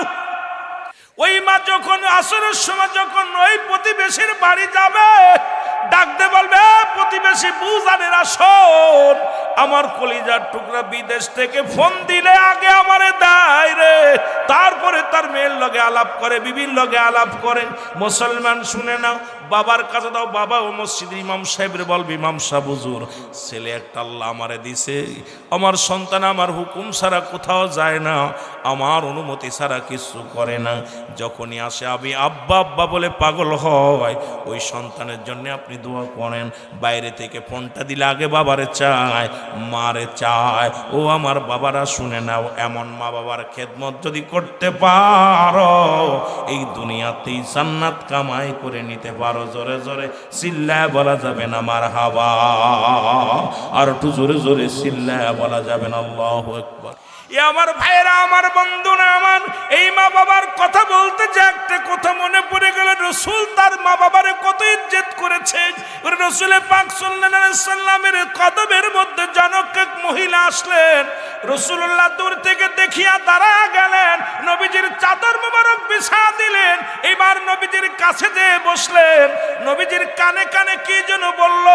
ওই মা যখন আসরের সময় যখন ওই প্রতিবেশীর বাড়ি যাবে, ডাকতে বলবে, প্রতিবেশী বুঝানের আসন, আমার কলিজার টুকরা বিদেশ থেকে ফোন দিলে আগে আমারে দেয় রে, তারপরে তার মেয়ের লগে আলাপ করে, বিবির লগে আলাপ করে। মুসলমান শুনে নাও, বাবার কাছে দাও। বাবা ও মসজিদের ইমাম সাহেবের বলবে, ইমাম সাহেব হুজুর, ছেলে একটা আল্লাহ আমারে দিছে, আমার সন্তান আমার হুকুম ছাড়া কোথাও যায় না, আমার অনুমতি ছাড়া কিছু করে না, যখনই আসে আমি আব্বা আব্বা বলে পাগল হয়, ওই সন্তানের জন্য আপনি দোয়া করেন। বাইরে থেকে ফোনটা দিলে আগে বাবারে চায়, মারে চায়। ও আমার বাবারা শুনে নাও, এমন মা বাবার খেদমত যদি করতে পারো, এই দুনিয়াতেই জান্নাত কামাই করে নিতে পারো। জোরে জোরে চিল্লায় বলা যাবে না মারহাবা, আর একটু জোরে জোরে চিল্লায় বলা যাবে না আল্লাহু আকবার। এ আমার ভাইয়েরা, আমার বন্ধুরা, আমার এই মা বাবার কথা বলতে যে একটা কথা মনে পড়ে গেল। রসুল তার মা বাবারে কত ইজ্জত করেছেন। রসুল পাক সাল্লাল্লাহু আলাইহি সাল্লামের কদমের মধ্যে জনক এক মহিলা আসলেন। রসুল্লাহ দূর থেকে দেখিয়া দাঁড়া গেলেন, নবীজির চাদর মোবারক বিছা দিলেন। এবার নবীজির কাছে যেয়ে বসলেন, নবীজির কানে কানে কি যেন বলল।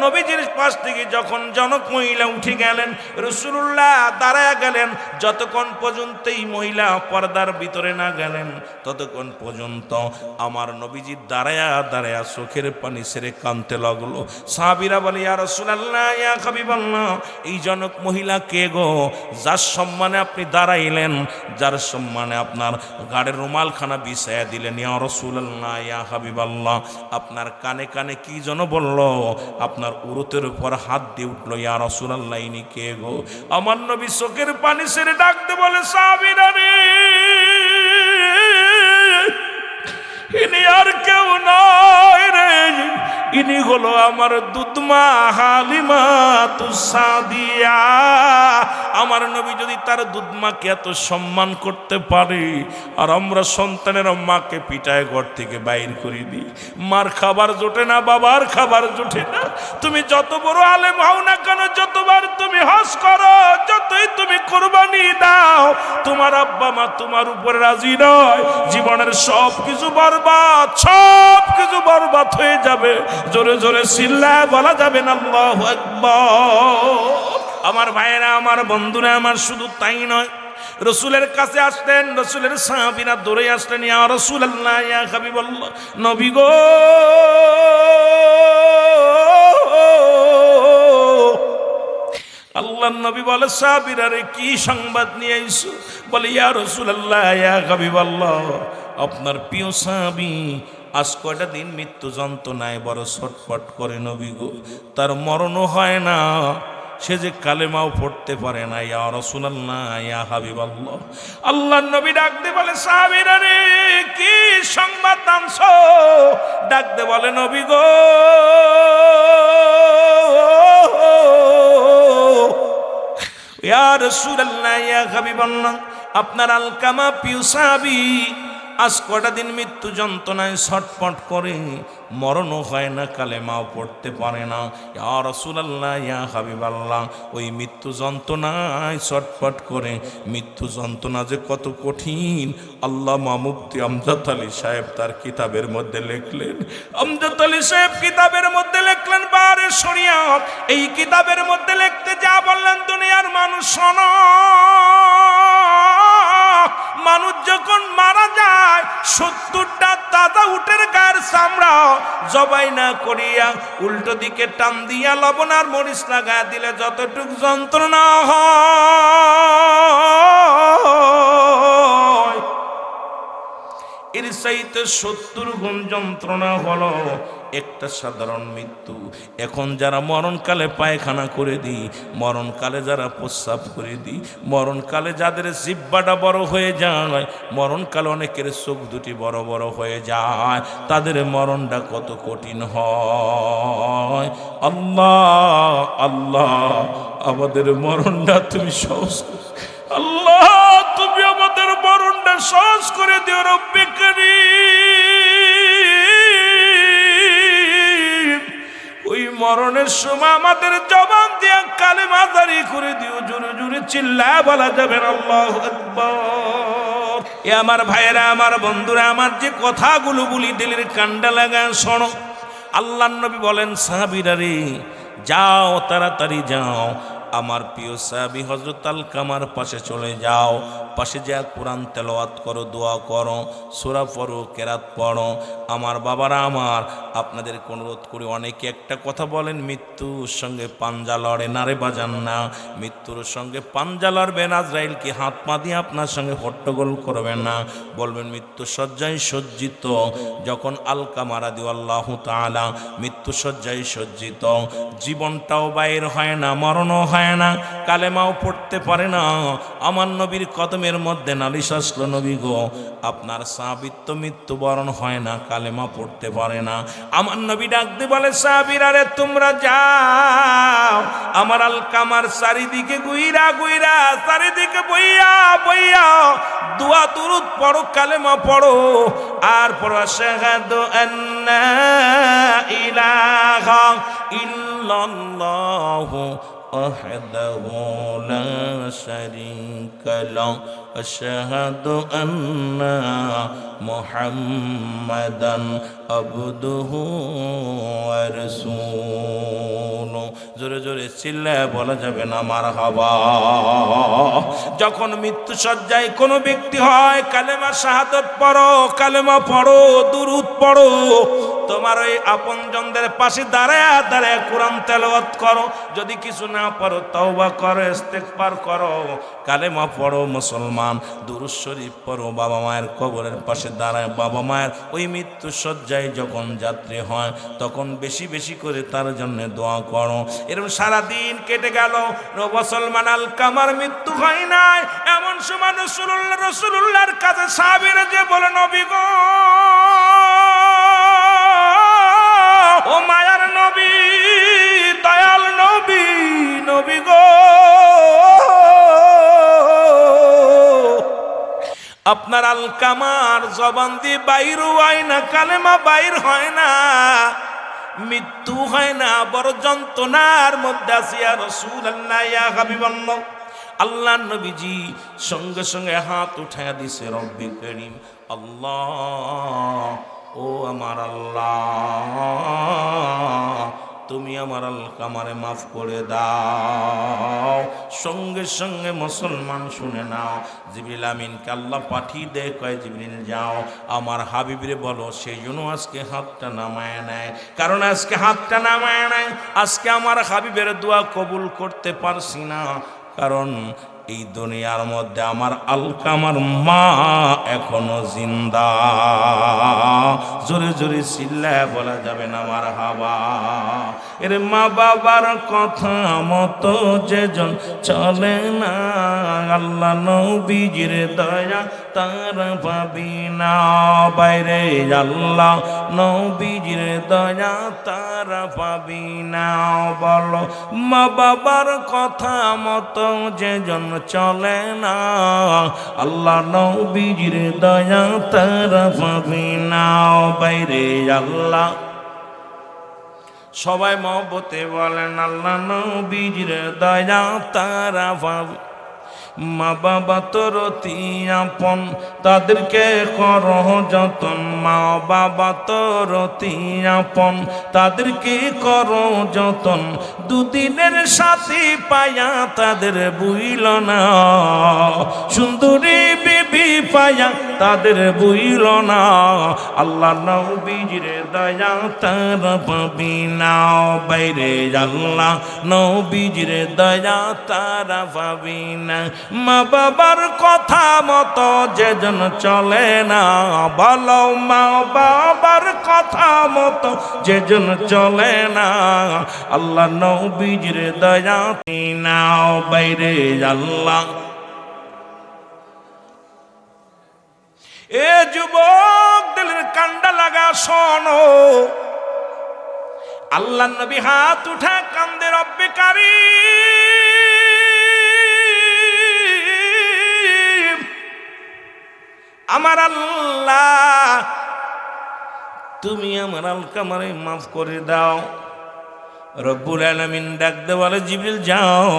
নবীজির পাশ থেকে যখন জনক মহিলা উঠে গেলেন, রসুল্লাহ দাঁড়া গেলেন। যতক্ষণ পর্যন্ত এই মহিলা পর্দার ভিতরে না গেলেন, ততক্ষণ পর্যন্ত আমার নবীজি দাঁড়ায়া দাঁড়ায়া চোখের পানি ছেড়ে কাঁদতে লাগলো। সাহাবীরা বলে, ইয়া রাসূলুল্লাহ, ইয়া হাবিবাল্লাহ, এই জনক মহিলা কে গো, যার সম্মানে আপনি দাঁড়াইলেন, যার সম্মানে আপনার গাড়ির রুমালখানা বিছায়া দিলেন? ইয়া রাসূলুল্লাহ, ইয়া হাবিবাল্লাহ, আপনার কানে কানে কি যেন বলল, আপনার উরুতের উপর হাত দিয়ে উঠলো। ইয়া রাসূলুল্লাহ, ইনি কে গো? আমার নবী চোখের পানি ছেড়ে ডাকতে বলে, সাহাবীরা রে, ইনি আর কেউ নয় রে, ইনি হলো আমার দুধমা হালিমা তুসাদিয়া। আমার নবী যদি তার দুধমাকে এত সম্মান করতে পারে, আর আমরা সন্তানের মাকে পিটায় ঘর থেকে বাইর করে দিই, মার খাবার জোটে না, বাবার খাবার জোটে না। তুমি যত বড় আলেম হও না কেন, যতবার তুমি হজ করো, যতই তুমি কোরবানি দাও, তোমার আব্বা মা তোমার উপরে রাজি নয়। জীবনের সব কিছু বরবাদ, সব কিছু বরবাদ হয়ে যাবে। জোরে জোরে চিল্লায় বলা যাবে না আল্লাহু আকবার। আমার ভাইয়েরা, আমার বন্ধুরা, আমার শুধু তাই নয়, রসুলের কাছে আসলেন, রসুলের সাহাবীরা দৌড়ে আসলেন, ইয়া রাসূলুল্লাহ, ইয়া হাবিবাল্লাহ, নবী গো, আল্লাহর নবী বলে, সাহাবীরা রে, কি সংবাদ নিয়ে আইছো? বলে, ইয়া রাসূলুল্লাহ, ইয়া হাবিবাল্লাহ, আপনার প্রিয় সাহাবী আজ কয়টা দিন মৃত্যু যন্ত্রণায় বড় ছটফট করে নবী গো, তার মরণও হয় না, সে যে কালেমাও পড়তে পারে না। ইয়া রাসূলুল্লাহ, ইয়া হাবিবাল্লাহ, আল্লাহর নবী ডাকতে বলে, সাহাবীরা রে, কি সংবাদ আনছো? ডাকতে বলে, নবী গো, ইয়া রাসূলুল্লাহ, ইয়া হাবিবাল্লাহ, আপনার আলকামা প্রিয় সাহাবী আজ কটা দিন মৃত্যু যন্ত্রণায় ছটফট করে, মরণও হয় না, কালেমাও পড়তে পারে না। ইয়া রাসূলুল্লাহ, ইয়া হাবিবাল্লাহ, ওই মৃত্যু যন্ত্রণায় ছটফট করে, মৃত্যু যন্ত্রণা যে কত কঠিন আল্লামা মুফতি আমজাদ আলী সাহেব তার কিতাবের মধ্যে লিখলেন। আমজাদ আলী সাহেব কিতাবের মধ্যে লিখলেন বারে শরিয়ত। এই কিতাবের মধ্যে লিখতে যা বললেন, দুনিয়ার মানুষ শোনো, মানুষ যখন মারা যায় 70টা তাজা উটের গায়ের চামড়া জবাই না করিয়া উল্টো দিকে টান দিয়া লবণ আর মরিচ লাগা দিলে যতটুক যন্ত্রণা হয়, এর চাইতে 70 গুণ যন্ত্রণা হলো একটা সাধারণ মৃত্যু। এখন যারা মরণকালে পায়খানা করে দিই, মরণকালে যারা প্রস্রাব করে দিই, মরণকালে যাদের জিহ্বাটা বড় হয়ে যায়, মরণকালে অনেকের চোখ দুটি বড় বড় হয়ে যায়, তাদের মরণটা কত কঠিন হয়। আল্লাহ আল্লাহ, আমাদের মরণটা তুমি সহজ, আল্লাহ তুমি আমাদের মরণটা সহজ করে দিও রব্বে কারীম। ওই মরণের সময় আমাদের জবান দিয়ে কালেমা জারি করে দিও। জোরে জোরে চিল্লায় বলা যাবে না আল্লাহু আকবার। এ আমার ভাইয়েরা, আমার বন্ধুরা, আমার যে কথাগুলো বলি দিলের কান্ডা লাগায় শোনো। আল্লাহর নবী বলেন, সাহাবীরা রে, যাও তাড়াতাড়ি যাও, আমার প্রিয় সাহাবী হযরত আলকামার পাশে চলে যাও, পাশে যা কোরআন তেলাওয়াত করো, দোয়া করো, সূরা পড়ো, কেরাত পড়ো। আমার বাবারা আমার, আপনাদের অনুরোধ করি, অনেকে একটা কথা বলেন, মৃত্যুর সঙ্গে পাঞ্জা লড়ে না রে বাজান না। মৃত্যুর সঙ্গে পাঞ্জা লড়বেন, আজরাইল কি হাত পা দিয়ে আপনার সঙ্গে হট্টগোল করবেন না, বলবেন মৃত্যু শয্যায় সজ্জিত। যখন আলকামা রাদিয়াল্লাহু তাআলা মৃত্যু শয্যায় সজ্জিত, জীবনটাও বাইর হয় না, মরণও হয় না, কালেমাও পড়তে পারে না। আমার নবীর কদমের মধ্যে নালিশ আসলো, নবী গো আপনার সাহাবীর তো মৃত্যুবরণ হয় না, কালেমা পড়তে পারে না। আমার নবী ডাক দিয়ে বলে, সাহাবীরা রে তোমরা যাও, আমার আলকামার চারিদিকে গুইরা গুইরা, চারিদিকে বইয়া বইয়া দোয়া দুরূদ পড়ো, কালেমা পড়ো, আর পড়ো আশহাদু আন্না ইলাহা ইল্লাল্লাহু ওয়াহদাহু লা শারীকা লাহু আশহাদু আন্না মুহাম্মাদান আবদুহু ওয়া রাসূলুহু। জোরে জোরে চিল্লায় বলা যাবে না মারহাবা। যখন মৃত্যু সজ্জায় কোনো ব্যক্তি হয়, কালেমা শাহাদাত পড়ো, কালেমা পড়ো, দুরূদ পড়ো। তোমার ওই আপনজনদের পাশে দাঁড়ায় দাঁড়ায় কোরআন তেলাওয়াত করো। যদি কিছু না পারো তওবা করো, ইস্তেগফার করো, কালেমা পড়ো মুসলমান, দুরূদ শরীফ পড়ো। বাবা মায়ের কবরের পাশে দাঁড়ায়, বাবা মায়ের ওই মৃত্যু সজ্জায় যখন যাত্রী হয়, তখন বেশি বেশি করে তার জন্য দোয়া করো। এরকম সারাদিন কেটে গেল, মুসলমান আলকামার মৃত্যু হয় নাই। এমন সময় রাসূলুল্লাহর কাছে সাহাবীরা যে বলে, নবী গো, ও মায়ার নবী, দয়াল নবী, নবী গো, আপনার আলকামার জবান দিয়ে বাইর হয় না, কালেমা বাইর হয় না, মৃত্যু হয় না, বড় যন্ত্রণার মধ্যে আছি ইয়া রাসূলুল্লাহ, ইয়া হাবিবাল্লাহ। আল্লাহ নবীজি সঙ্গে সঙ্গে হাত উঠায়া দিছে, রব্বি করিম, আল্লাহ, ও আমার আল্লাহ, তুমি আমার আলকামারে মাফ করে দাও। সঙ্গে সঙ্গে মুসলমান শুনে নাও, জিবরিল আমিনকে আল্লাহ পাঠিয়ে দেয়, কয় জিবরিল যাও আমার হাবিবরে বলো, সেই জন্য আজকে হাতটা নামায় নেয়। কারণ আজকে হাতটা নামায় নেয়, আজকে আমার হাবিবের দোয়া কবুল করতে পারছি না, কারণ এই দুনিয়ার মধ্যে আমার আলকামার মা এখনো জিন্দা। জোরে জোরে চিল্লায় বলা যাবে না মারহাবা। এর মা বাবার কথা মতো যেজন চলে না, আল্লাহ নবীজির দয়া তারা পাবি না। বাইরে আল্লাহ নবীজির দয়া তারা পাবি না। বলো মা বাবার কথা মতো যেজন চলে না, আল্লাহ নবীজির দয়া তারা পাবি না। বাইরে আল্লাহ সবাই মহব্বতে বলেন, আল্লাহ নবীজির দয়া তারা পাবি। মা বাবা তোর অতি আপন, তাদেরকে করহ যতন। মা বাবা তোর অতি আপন, তাদেরকে করো যতন। দুদিনের সাথী পায়া তাদের বুইল না, সুন্দরী বিবি পায়া তাদের বুইল না। আল্লাহ নবীজির দয়া তারা পাবি না। বাইরে আল্লাহ নবীজির দয়া তারা পাবি না। মা বাবার কথা মতো যেজন চলে না, বলো মা বাবার কথা মতো যেজন চলে না, আল্লাহ নবীজির দয়া নাও। বাইরে আল্লাহ এ যুবক দিলের কান্ডা লাগা শোনো, আল্লাহ নবী হাত উঠা কান্দে, রব্বে কারীম, আমার আল্লাহ তুমি আমার আলকামারে মাফ করে দাও। রব্বুল আলামিন ডাক দে বলে, জিবরিল যাও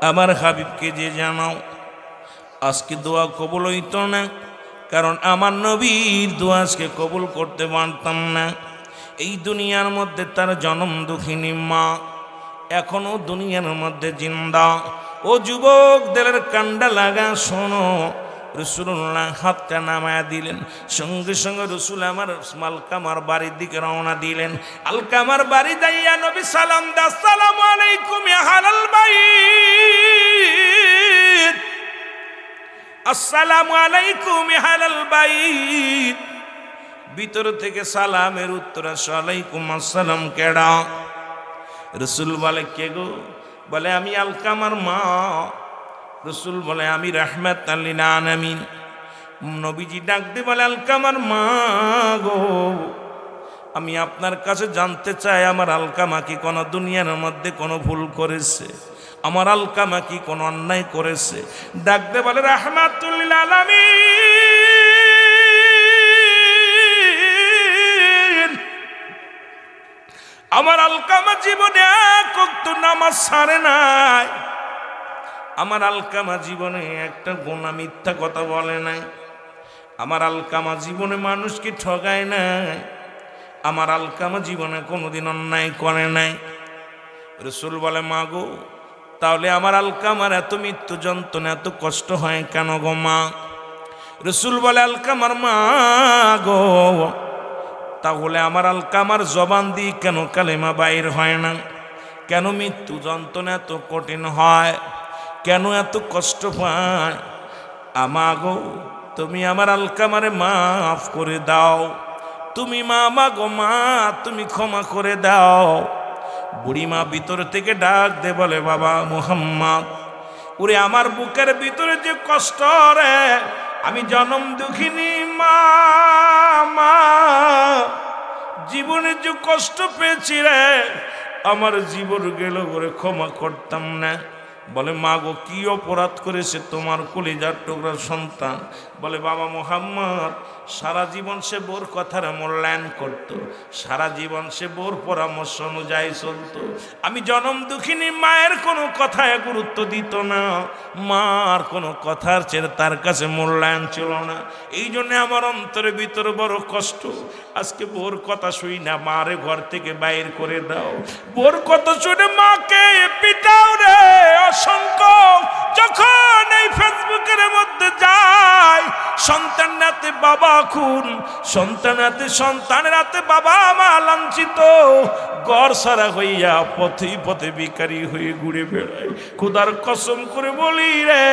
আমার হাবিবকে যে জানাও, আজকে দোয়া কবুল হইত না, কারণ আমার নবীর দোয়া আজকে কবুল করতে পারতাম না। এই দুনিয়ার মধ্যে তার জনম দুঃখিনী মা, এখনো দুনিয়ার মধ্যে জিন্দা। ও যুবক দিলের কান্ডা লাগা শোনো, রসুল্লাহ হাতটা নামায়া দিলেন, সঙ্গে সঙ্গে রসুল আমার আলকামার বাড়ির দিকে রওনা দিলেন। আলকামার বাড়ি যাইয়া নবী সালাম দা, আসসালামু আলাইকুম ইয়া আহলাল বাইত, আসসালামু আলাইকুম ইয়া আহলাল বাইত। ভিতর থেকে সালামের উত্তর আসে, আলাইকুম আসসালাম। কেডা? রসুল বলে, কে গো? বলে, আমি আলকামার মা। রসুল বলে, আমি রাহমাতাল লিল আলামিন। নবীজি ডাক দিয়ে বলে, আলকামার মা গো, আমি আপনার কাছে জানতে চাই, আমার আলকামা কি কোনো দুনিয়ার মধ্যে কোনো ভুল করেছে? আমার আলকামা কি কোনো অন্যায় করেছে? ডাক দিয়ে বলে, রাহমাতুল লিল আলামিন, আমার আলকামা জীবনে এক ওয়াক্ত নামাজ ছাড়ে নাই, আমার আলকামা জীবনে একটা গোনা মিথ্যা কথা বলে নাই, আমার আলকামা জীবনে মানুষকে ঠগায় নাই, আমার আলকামা জীবনে কোনোদিন অন্যায় করে নাই। রসুল বলে, মা গো, তাহলে আমার আলকামার এত মৃত্যু যন্ত্রণা, এত কষ্ট হয় কেন গো মা? রসুল বলে, আলকামার মা গো, তাহলে আমার আলকামার জবান দিয়ে কেন কালেমা বাইর হয় না? কেন মৃত্যু যন্ত্রণা এত কঠিন হয়? কেন এত কষ্ট পায়? আমা গো, তুমি আমার আলকামারে মাফ করে দাও, তুমি মা গো মা, তুমি ক্ষমা করে দাও। বুড়িমা ভিতর থেকে ডাক দে বলে, বাবা মুহাম্মদ, ওরে আমার বুকের ভিতরে যে কষ্ট রে, আমি জনম দুঃখিনী মা, জীবনে যে কষ্ট পেয়েছি রে, আমার জীবন গেল করে ক্ষমা করতাম না। বলে, মা গো, কি অপরাধ করেছে তোমার কলিজার টুকরা সন্তান? বলে, বাবা মুহাম্মদ, সারা জীবন সে বোর কথার মূল্যায়ন করত, সারা জীবন সে বোর পরামর্শ অনুযায়ী চলত। আমি জনম দুঃখিনী মায়ের কোনো কথায় গুরুত্ব দিত না, মার কোনো কথার চেয়ে তার কাছে মূল্যায়ন ছিল না। এই জন্য আমার অন্তরের ভিতরে বড় কষ্ট। আজকে বোর কথা শুই না, মারে ঘর থেকে বাইর করে দাও। বোর কথা শুনে মাকে পিটাও রে অসংখ্য। যখন এই ফেসবুকের মধ্যে যায়, সন্তান রাতে বাবা খুন, সন্তান রাতে সন্তানের রাতে বাবা মা লাঞ্ছিত, ঘর সারা হইয়া পথে পথে ভিখারি হয়ে ঘুরে বেড়ায়। খোদার কসম করে বলি রে,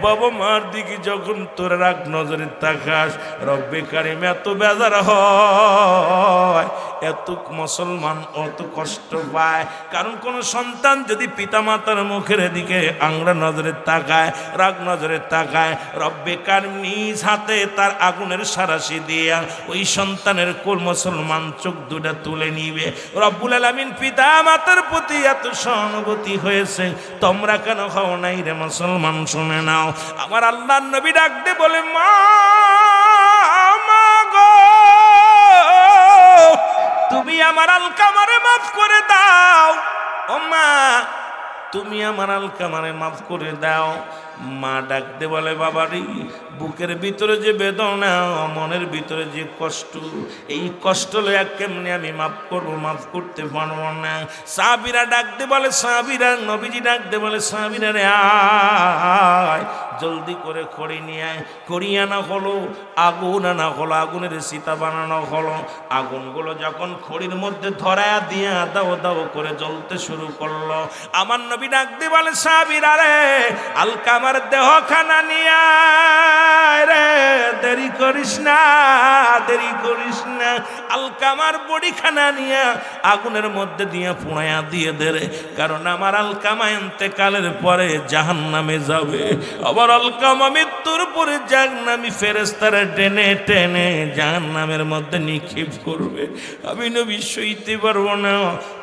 বাবা মার দিকে যখন তোর রাগ নজরে তাকাস, রব্বে কারিম এত বেজার হয়, এত মুসলমান অত কষ্ট পায়। কারণ কোন সন্তান যদি পিতামাতার মুখের দিকে আংরা নজরে তাকায়, রাগ নজরে তাকায়, রব্বে কারিম নিজ হাতে তার আগুনের সারাশি দিয়া ওই সন্তানের কোল মুসলমান চোখ দুটা তুলে নিবে। রব্বুল আলামিন পিতা মাতার প্রতি এত সহানুভূতি হয়েছে, তোমরা কেন হও নাই রে মুসলমান? শুনে নাও, আমার আল্লাহর নবী ডাক দে বলে, মা গো, তুমি আমার আলকামারে মাফ করে দাও। ও মা, তুমি আমার আলকামারে মাফ করে দাও। মা ডাক দে বলে, বাবারি, বুকের ভিতরে যে বেদনা, মনের ভিতরে যে কষ্ট, এই কষ্ট লইয়া কেমনে আমি মাফ করবো? মাফ করতে পারবো না। সাহাবীরা ডাক দে বলে, সাহাবীরা, নবীজি ডাক দে বলে, সাহাবীরা রে আয়, জলদি করে খড়ি নিয়ে আয়। খড়ি আনা হলো, আগুন আনা হলো, আগুনের সীতা বানানো হলো। আগুনগুলো যখন খড়ির মধ্যে ধরায়া দিয়া দাও দাও করে জ্বলতে শুরু করলো, আমার নবী ডাক দে বলে, সাহাবীরা রে, আলকামার দেহখানা নিয়ে রে, দেরি করিস না, দেরি করিস না। আলকামার বডিখানা নিয়ে আগুনের মধ্যে দিয়ে পুড়াইয়া দিয়ে দে রে, কারণ আমার আলকামা ইন্তেকালের পরে জাহান্নামে যাবে। আবার আলকামা মৃত্যুর পরে জাহান্নামী ফেরেশতারা টেনে টেনে জাহান্নামের মধ্যে নিক্ষেপ করবে। আমি নবী সইতে পারবো না।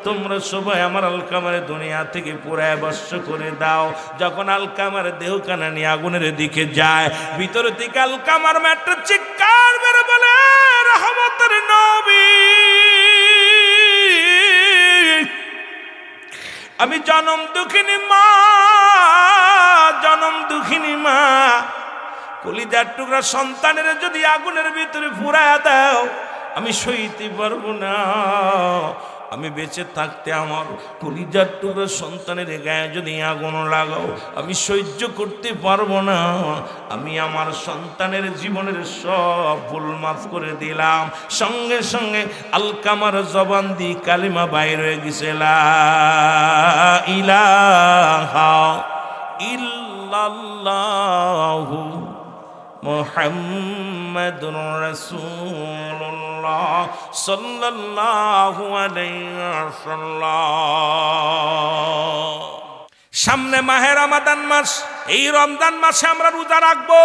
তোমরা সবাই আমার আলকামার দুনিয়া থেকে পুরায় বর্ষ করে দাও। যখন আলকামার দেহখানা নিয়ে আগুনের দিকে যায়, ভিতর থেকে আলকামার একটা চিৎকার বেরো বলে, রহমতের নবী, আমি জনম দুঃখিনী মা, জনম দুঃখিনী মা, কলিজার টুকরা সন্তানের যদি আগুনের ভিতরে পুরায়া দাও, আমি সইতে পারবো না। আমি বেঁচে থাকতে আমার কলিজার টুকরো সন্তানের গায়ে যদি আগুন লাগাও আমি সহ্য করতে পারবো না। আমি আমার সন্তানের জীবনের সব ভুল মাফ করে দিলাম। সঙ্গে সঙ্গে আলকামার জবান দিয়ে কালিমা বাইর হয়ে গেছে, লা ইলাহা ইল্লাল্লাহু মুহাম্মাদুর রাসূলুল্লাহ সাল্লাল্লাহু আলাইহি ওয়াসাল্লাম। সামনে মাহে রমাদান মাস, এই রমজান মাসে আমরা রোজা রাখবো।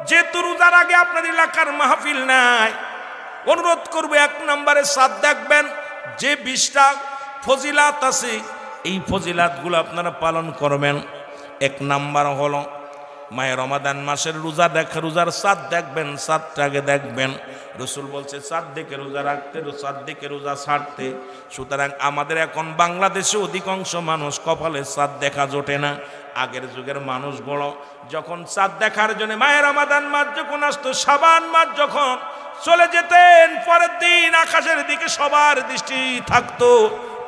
যেহেতু রোজার আগে আপনার এলাকার মাহফিল নাই, অনুরোধ করবো 1 নম্বরে সাদ দেখবেন। যে 20টা ফজিলাত আছে এই ফজিলাতগুলো আপনারা পালন করবেন। 1 নাম্বার হলো মায়ে রমাদান মাসের রোজার চাঁদ দেখবেন, চাঁদটাকে দেখবেন। রসুল বলছে চাঁদ দেখে রোজা রাখতে, চাঁদ দেখে রোজা ছাড়তে। সুতরাং আমাদের এখন বাংলাদেশে অধিকাংশ মানুষ কপালে চাঁদ দেখা জোটে না। আগের যুগের মানুষগুলো যখন চাঁদ দেখার জন্য মায়ে রমাদান মাস যখন আসতো, শাবান মাস যখন চলে যেতেন, পরের দিন আকাশের দিকে সবার দৃষ্টি থাকতো,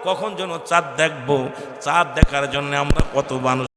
কখন যেন চাঁদ দেখবো। চাঁদ দেখার জন্য আমরা কত মানুষ